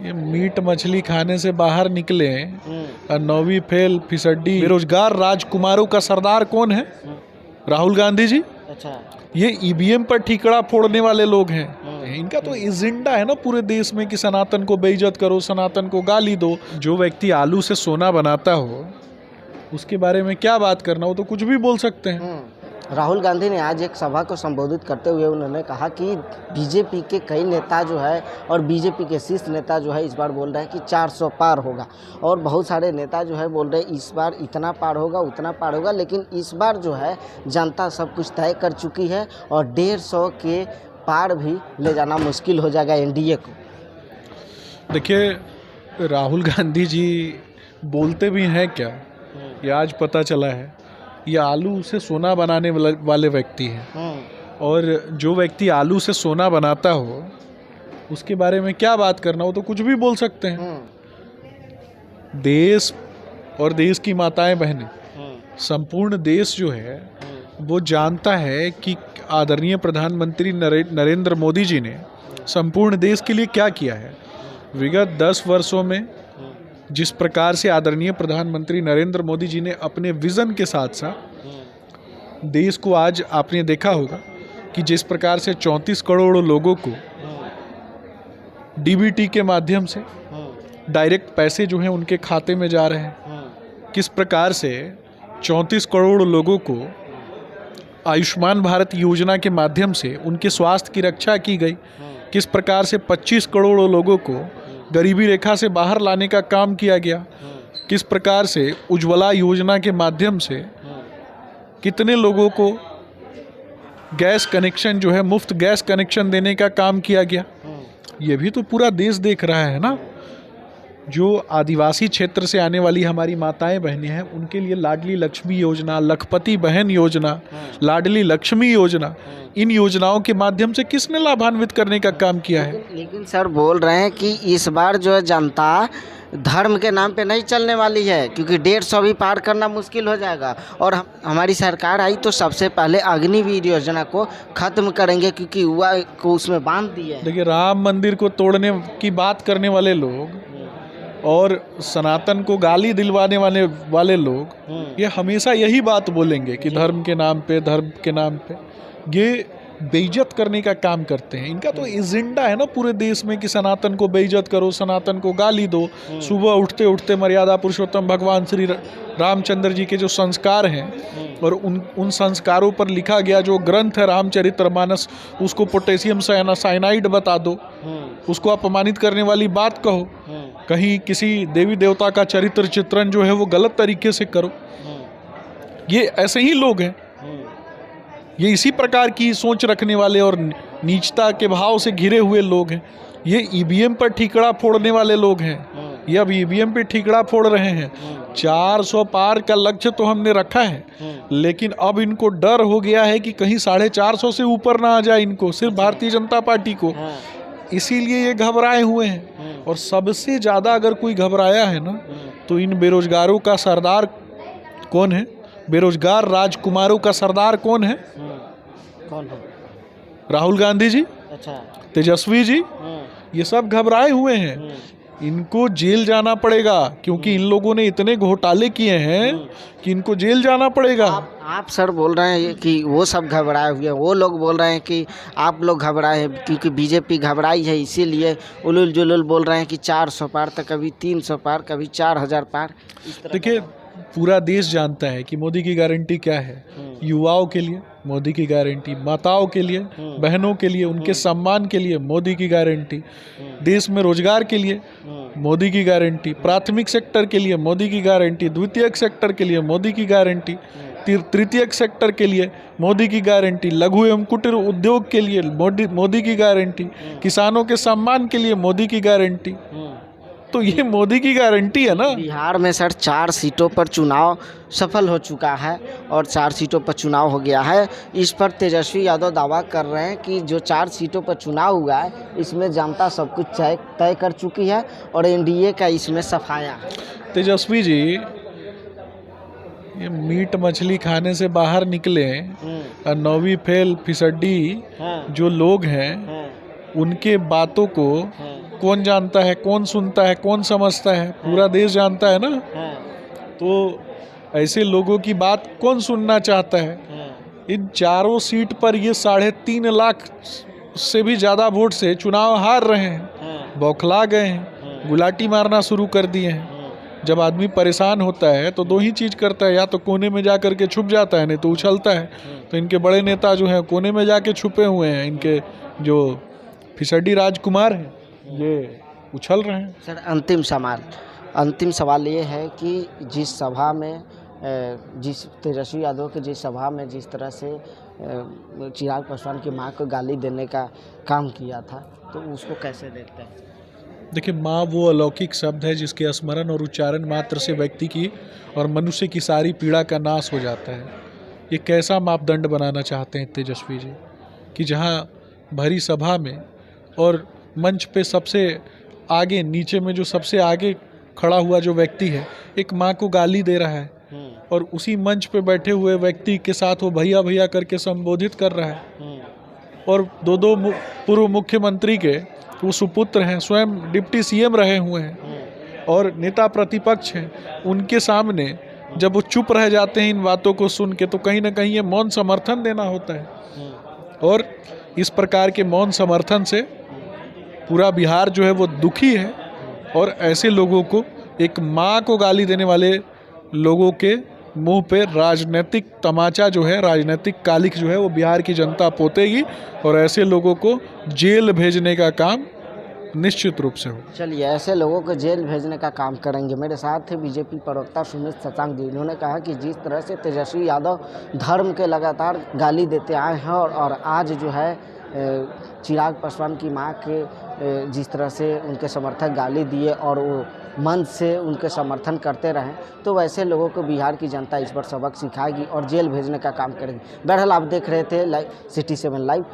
ये मीट मछली खाने से बाहर निकले और 9वीं फेल फिसड्डी बेरोजगार राजकुमारों का सरदार कौन है? राहुल गांधी जी। अच्छा, ये ईवीएम पर ठीकरा फोड़ने वाले लोग हैं। इनका तो एजेंडा है ना पूरे देश में कि सनातन को बेइज्जत करो, सनातन को गाली दो। जो व्यक्ति आलू से सोना बनाता हो उसके बारे में क्या बात करना, हो तो कुछ भी बोल सकते हैं। राहुल गांधी ने आज एक सभा को संबोधित करते हुए उन्होंने कहा कि बीजेपी के कई नेता जो है और बीजेपी के शीर्ष नेता जो है इस बार बोल रहे हैं कि 400 पार होगा, और बहुत सारे नेता जो है बोल रहे हैं इस बार इतना पार होगा उतना पार होगा, लेकिन इस बार जो है जनता सब कुछ तय कर चुकी है और 150 के पार भी ले जाना मुश्किल हो जाएगा एनडीए को। देखिए, राहुल गांधी जी बोलते भी हैं क्या, ये आज पता चला है। ये आलू से सोना बनाने वाले व्यक्ति हैं, और जो व्यक्ति आलू से सोना बनाता हो उसके बारे में क्या बात करना, हो तो कुछ भी बोल सकते हैं। देश और देश की माताएं बहनें, संपूर्ण देश जो है वो जानता है कि आदरणीय प्रधानमंत्री नरेंद्र मोदी जी ने संपूर्ण देश के लिए क्या किया है। विगत 10 वर्षों में जिस प्रकार से आदरणीय प्रधानमंत्री नरेंद्र मोदी जी ने अपने विज़न के साथ साथ देश को, आज आपने देखा होगा कि जिस प्रकार से 34 करोड़ लोगों को डीबीटी के माध्यम से डायरेक्ट पैसे जो हैं उनके खाते में जा रहे हैं, किस प्रकार से 34 करोड़ लोगों को आयुष्मान भारत योजना के माध्यम से उनके स्वास्थ्य की रक्षा की गई, किस प्रकार से 25 करोड़ लोगों को गरीबी रेखा से बाहर लाने का काम किया गया, किस प्रकार से उज्ज्वला योजना के माध्यम से कितने लोगों को गैस कनेक्शन जो है, मुफ्त गैस कनेक्शन देने का काम किया गया। ये भी तो पूरा देश देख रहा है ना। जो आदिवासी क्षेत्र से आने वाली हमारी माताएं बहनें हैं उनके लिए लाडली लक्ष्मी योजना, लखपति बहन योजना, लाडली लक्ष्मी योजना, इन योजनाओं के माध्यम से किसने लाभान्वित करने का काम किया है। लेकिन सर बोल रहे हैं कि इस बार जो है जनता धर्म के नाम पे नहीं चलने वाली है, क्योंकि 150 भी पार करना मुश्किल हो जाएगा, और हमारी सरकार आई तो सबसे पहले अग्निवीर योजना को खत्म करेंगे, क्योंकि युवा को उसमें बांध दिए। देखिए, राम मंदिर को तोड़ने की बात करने वाले लोग और सनातन को गाली दिलवाने वाले लोग ये हमेशा यही बात बोलेंगे कि धर्म के नाम पे ये बेइज्जत करने का काम करते हैं। इनका तो एजेंडा है ना पूरे देश में कि सनातन को बेइज्जत करो, सनातन को गाली दो। सुबह उठते उठते मर्यादा पुरुषोत्तम भगवान श्री रामचंद्र जी के जो संस्कार हैं और उन संस्कारों पर लिखा गया जो ग्रंथ है रामचरितमानस, उसको पोटेशियम साइनाइड बता दो, उसको अपमानित करने वाली बात कहो, कहीं किसी देवी देवता का चरित्र चित्रण जो है वो गलत तरीके से करो। ये ऐसे ही लोग हैं, ये इसी प्रकार की सोच रखने वाले और नीचता के भाव से घिरे हुए लोग हैं। ये ईवीएम पर ठीकरा फोड़ने वाले लोग हैं। ये अब ईवीएम पे ठीकरा फोड़ रहे हैं। 400 पार का लक्ष्य तो हमने रखा है, लेकिन अब इनको डर हो गया है कि कहीं 450 से ऊपर ना आ जाए इनको, सिर्फ भारतीय जनता पार्टी को। इसीलिए ये घबराए हुए हैं। और सबसे ज़्यादा अगर कोई घबराया है ना तो इन बेरोजगारों का सरदार कौन है? बेरोजगार राजकुमारों का सरदार कौन है? कौन है? राहुल गांधी जी। अच्छा, तेजस्वी जी, ये सब घबराए हुए हैं। इनको जेल जाना पड़ेगा, क्योंकि इन लोगों ने इतने घोटाले किए हैं कि इनको जेल जाना पड़ेगा। आप सर बोल रहे हैं कि वो सब घबराए हुए हैं, वो लोग बोल रहे हैं कि आप लोग घबराए हैं क्योंकि बीजेपी घबराई है, इसीलिए उलुल जुलुल बोल रहे हैं कि 400 पार तक, कभी 300 पार, कभी 4000 पार। देखिए, पूरा देश जानता है कि मोदी की गारंटी क्या है। युवाओं के लिए मोदी की गारंटी, माताओं के लिए, बहनों के लिए, उनके सम्मान के लिए मोदी की गारंटी, देश में रोजगार के लिए मोदी की गारंटी, प्राथमिक सेक्टर के लिए मोदी की गारंटी, द्वितीयक सेक्टर के लिए मोदी की गारंटी, तृतीयक सेक्टर के लिए मोदी की गारंटी, लघु एवं कुटीर उद्योग के लिए मोदी की गारंटी, किसानों के सम्मान के लिए मोदी की गारंटी। तो ये मोदी की गारंटी है ना। बिहार में सर 4 सीटों पर चुनाव सफल हो चुका है और 4 सीटों पर चुनाव हो गया है। इस पर तेजस्वी यादव दावा कर रहे हैं कि जो 4 सीटों पर चुनाव हुआ है इसमें जनता सब कुछ तय कर चुकी है और एनडीए का इसमें सफाया है। तेजस्वी जी, ये मीट मछली खाने से बाहर निकले और 9वीं फेल फिसड्डी जो लोग हैं उनके बातों को कौन जानता है, कौन सुनता है, कौन समझता है? पूरा देश जानता है ना। तो ऐसे लोगों की बात कौन सुनना चाहता है? इन चारों सीट पर ये 3.5 लाख से भी ज़्यादा वोट से चुनाव हार रहे हैं, बौखला गए हैं, गुलाटी मारना शुरू कर दिए हैं। जब आदमी परेशान होता है तो दो ही चीज़ करता है, या तो कोने में जा कर के छुप जाता है, नहीं तो उछलता है। तो इनके बड़े नेता जो हैं कोने में जाके छुपे हुए हैं, इनके जो फिसड्डी राजकुमार हैं ये उछल रहे हैं। सर, अंतिम सवाल ये है कि जिस सभा में जिस तेजस्वी यादव के जिस सभा में जिस तरह से चिराग पासवान की मां को गाली देने का काम किया था, तो उसको कैसे देखते हैं? देखिए, माँ वो अलौकिक शब्द है जिसके स्मरण और उच्चारण मात्र से व्यक्ति की और मनुष्य की सारी पीड़ा का नाश हो जाता है। ये कैसा मापदंड बनाना चाहते हैं तेजस्वी जी कि जहाँ भरी सभा में और मंच पे सबसे आगे, नीचे में जो सबसे आगे खड़ा हुआ जो व्यक्ति है, एक माँ को गाली दे रहा है और उसी मंच पे बैठे हुए व्यक्ति के साथ वो भैया भैया करके संबोधित कर रहा है। और दो पूर्व मुख्यमंत्री के वो सुपुत्र हैं, स्वयं डिप्टी सीएम रहे हुए हैं और नेता प्रतिपक्ष हैं, उनके सामने जब वो चुप रह जाते हैं इन बातों को सुन के, तो कहीं ना कहीं ये मौन समर्थन देना होता है। और इस प्रकार के मौन समर्थन से पूरा बिहार जो है वो दुखी है। और ऐसे लोगों को, एक माँ को गाली देने वाले लोगों के मुंह पे राजनीतिक तमाचा जो है, राजनीतिक कालिख जो है वो बिहार की जनता पोतेगी और ऐसे लोगों को जेल भेजने का काम निश्चित रूप से हो। चलिए, ऐसे लोगों को जेल भेजने का काम करेंगे। मेरे साथ थे बीजेपी प्रवक्ता सुमित शशांक जी। उन्होंने कहा कि जिस तरह से तेजस्वी यादव धर्म के लगातार गाली देते आए हैं और आज जो है चिराग पासवान की मां के जिस तरह से उनके समर्थक गाली दिए और वो मन से उनके समर्थन करते रहें, तो वैसे लोगों को बिहार की जनता इस पर सबक सिखाएगी और जेल भेजने का काम करेगी। बहरहाल, आप देख रहे थे City 7 लाइव।